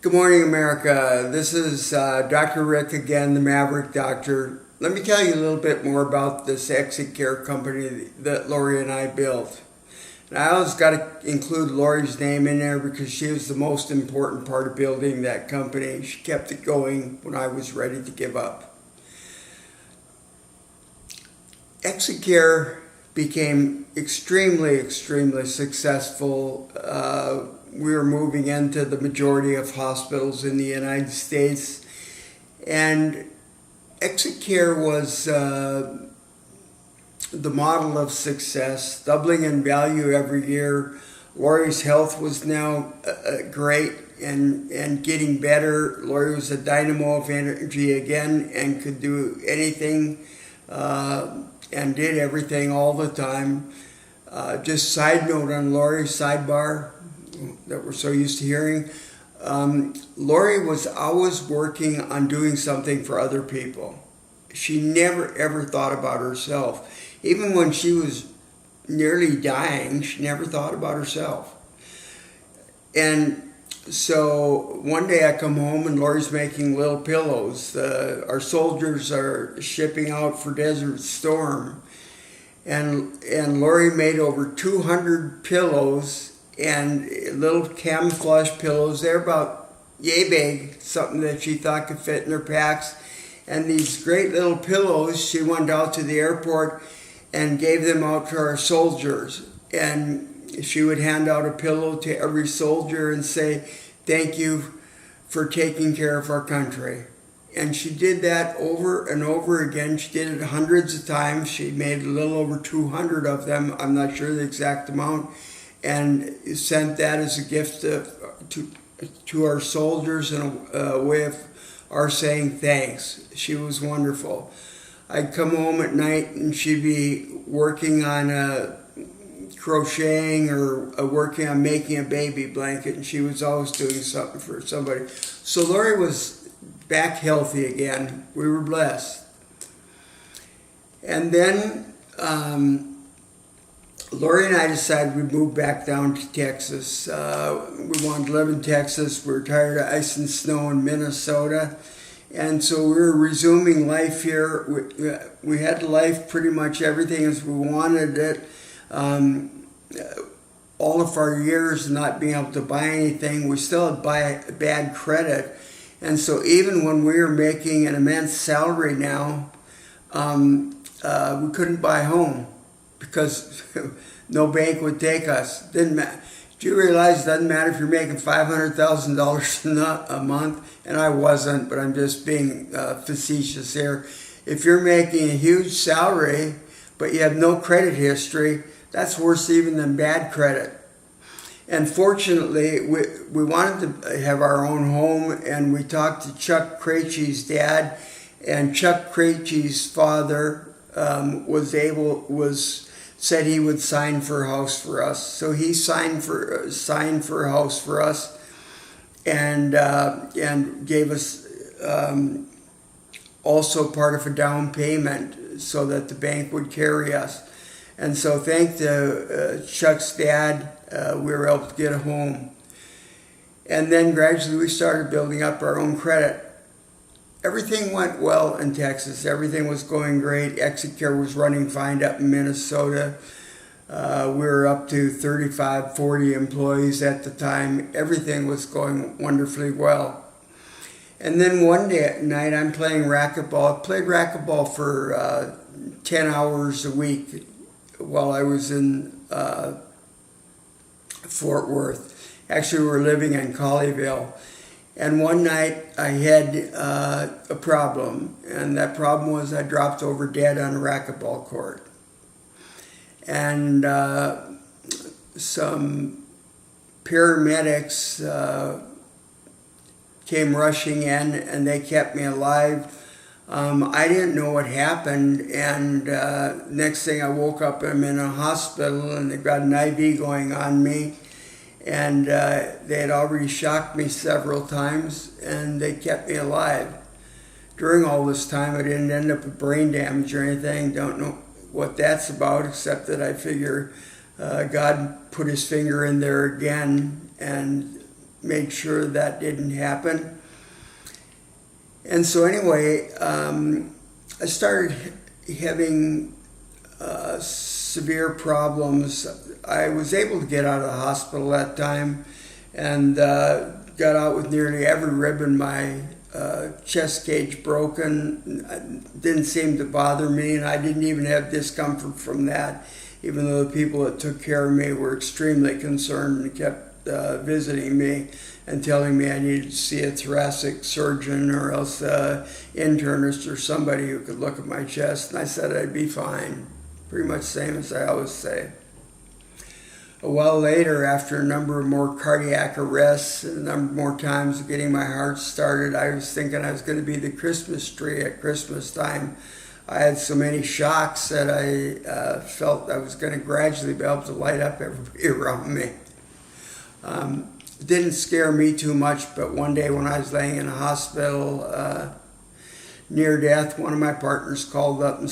Good morning, America. This is Dr. Rick again, the Maverick Doctor. Let me tell you a little bit more about this Exit Care company that Lori and I built. And I always got to include Lori's name in there because she was the most important part of building that company. She kept it going when I was ready to give up. Exit Care became extremely successful. We were moving into the majority of hospitals in the United States, and Exit Care was the model of success, doubling in value every year. Lori's health was now great and getting better. Lori was a dynamo of energy again and could do anything and did everything all the time. Just side note on Lori, sidebar, that we're so used to hearing. Lori was always working on doing something for other people. She never ever thought about herself. Even when she was nearly dying, she never thought about herself. And so one day I come home and Lori's making little pillows. Our soldiers are shipping out for Desert Storm. And Lori made over 200 pillows and little camouflage pillows. They're about yay big, something that she thought could fit in her packs. And these great little pillows, she went out to the airport and gave them out to our soldiers. And she would hand out a pillow to every soldier and say, "Thank you for taking care of our country." And she did that over and over again. She did it hundreds of times. She made a little over 200 of them. I'm not sure the exact amount. And sent that as a gift to our soldiers in a way of our saying thanks. She was wonderful. I'd come home at night and she'd be working on crocheting or working on making a baby blanket, and she was always doing something for somebody. So Lori was back healthy again. We were blessed. And then Lori and I decided we'd move back down to Texas. We wanted to live in Texas. We were tired of ice and snow in Minnesota. And so we were resuming life here. We had life pretty much everything as we wanted it. All of our years not being able to buy anything, we still had bad credit. And so even when we were making an immense salary now, we couldn't buy a home because no bank would take us. Didn't matter. Do you realize it doesn't matter if you're making $500,000 a month? And I wasn't, but I'm just being facetious here. If you're making a huge salary, but you have no credit history, that's worse even than bad credit. And fortunately, we wanted to have our own home, and we talked to Chuck Krejci's dad, and Chuck Krejci's father said he would sign for a house for us. So he signed for a house for us, and gave us also part of a down payment so that the bank would carry us. And so thanks to Chuck's dad, we were able to get a home. And then gradually we started building up our own credit. Everything went well in Texas. Everything was going great. Exit Care was running fine up in Minnesota. We were up to 35, 40 employees at the time. Everything was going wonderfully well. And then one day at night, I'm playing racquetball. I played racquetball for 10 hours a week while I was in Fort Worth. Actually, we were living in Colleyville. And one night I had a problem, and that problem was I dropped over dead on a racquetball court. And some paramedics came rushing in, and they kept me alive. I didn't know what happened, and next thing I woke up, I'm in a hospital, and they've got an IV going on me. And they had already shocked me several times, and they kept me alive. During all this time, I didn't end up with brain damage or anything. Don't know what that's about, except that I figure God put his finger in there again and made sure that didn't happen. And so anyway, I started having severe problems. I was able to get out of the hospital that time and got out with nearly every rib in my chest cage broken. It didn't seem to bother me, and I didn't even have discomfort from that, even though the people that took care of me were extremely concerned and kept visiting me and telling me I needed to see a thoracic surgeon or else an internist or somebody who could look at my chest. And I said I'd be fine. Pretty much the same as I always say. A while later, after a number of more cardiac arrests and a number more times of getting my heart started, I was thinking I was going to be the Christmas tree at Christmas time. I had so many shocks that I felt I was going to gradually be able to light up everybody around me. It didn't scare me too much, but one day when I was laying in a hospital near death, one of my partners called up and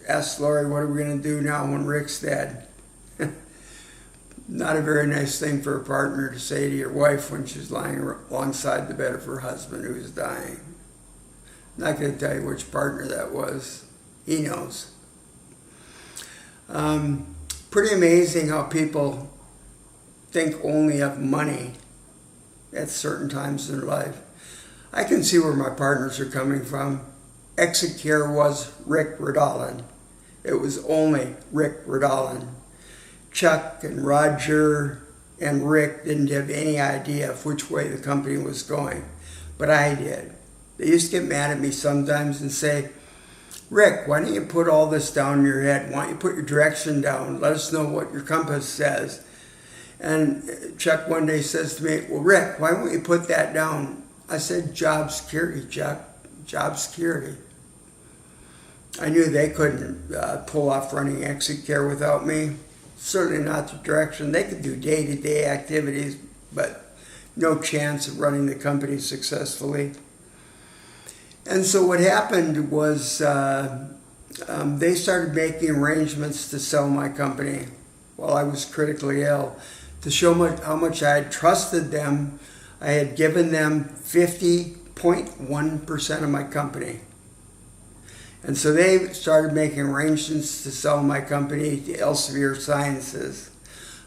asked Lori, what are we going to do now when Rick's dead? Not a very nice thing for a partner to say to your wife when she's lying alongside the bed of her husband who is dying. I'm not going to tell you which partner that was. He knows. Pretty amazing how people think only of money at certain times in their life. I can see where my partners are coming from. Exit care was Rick Redalen. It was only Rick Redalen. Chuck and Roger and Rick didn't have any idea of which way the company was going, but I did. They used to get mad at me sometimes and say, Rick, why don't you put all this down in your head? Why don't you put your direction down? Let us know what your compass says. And Chuck one day says to me, well, Rick, why won't you put that down? I said, job security, Chuck, job security. I knew they couldn't pull off running exit care without me. Certainly not the direction. They could do day-to-day activities, but no chance of running the company successfully. And so what happened was they started making arrangements to sell my company while I was critically ill. To show how much I had trusted them, I had given them 50.1% of my company. And so they started making arrangements to sell my company to Elsevier Sciences.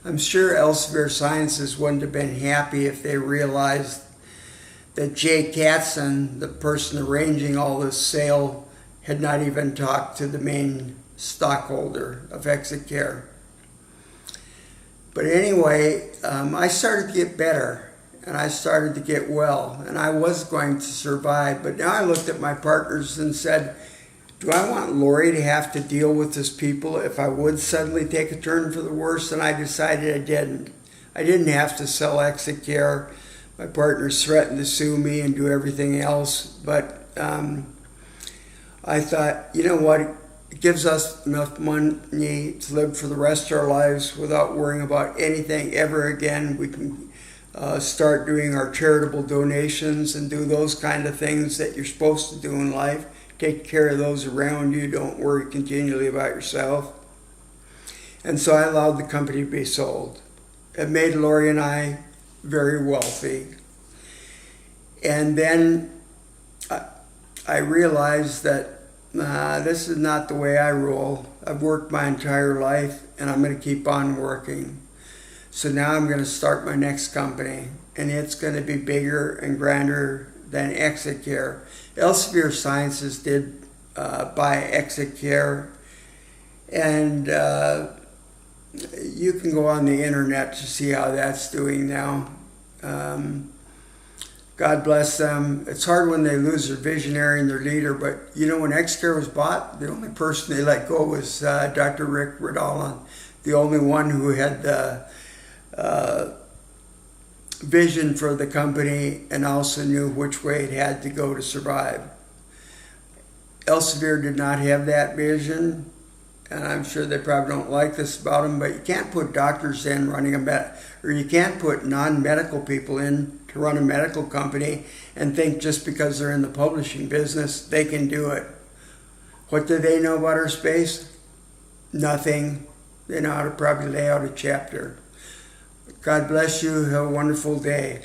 I'm sure Elsevier Sciences wouldn't have been happy if they realized that Jay Katzen, the person arranging all this sale, had not even talked to the main stockholder of Exit Care. But anyway, I started to get better, and I started to get well, and I was going to survive. But now I looked at my partners and said, do I want Lori to have to deal with this people if I would suddenly take a turn for the worse? And I decided I didn't. I didn't have to sell Exit Care. My partners threatened to sue me and do everything else. But I thought, you know what? It gives us enough money to live for the rest of our lives without worrying about anything ever again. We can start doing our charitable donations and do those kind of things that you're supposed to do in life. Take care of those around you. Don't worry continually about yourself. And so I allowed the company to be sold. It made Lori and I very wealthy. And then I realized that this is not the way I roll. I've worked my entire life, and I'm going to keep on working. So now I'm going to start my next company, and it's going to be bigger and grander than Exit Care. Elsevier Sciences did buy Exit Care, and you can go on the internet to see how that's doing now. God bless them. It's hard when they lose their visionary and their leader, but you know, when Exit Care was bought, the only person they let go was Dr.Rick Redalen, the only one who had the vision for the company and also knew which way it had to go to survive. Elsevier did not have that vision, and I'm sure they probably don't like this about them, but you can't put doctors in running or you can't put non-medical people in to run a medical company and think just because they're in the publishing business, they can do it. What do they know about our space? Nothing. They know how to probably lay out a chapter. God bless you. Have a wonderful day.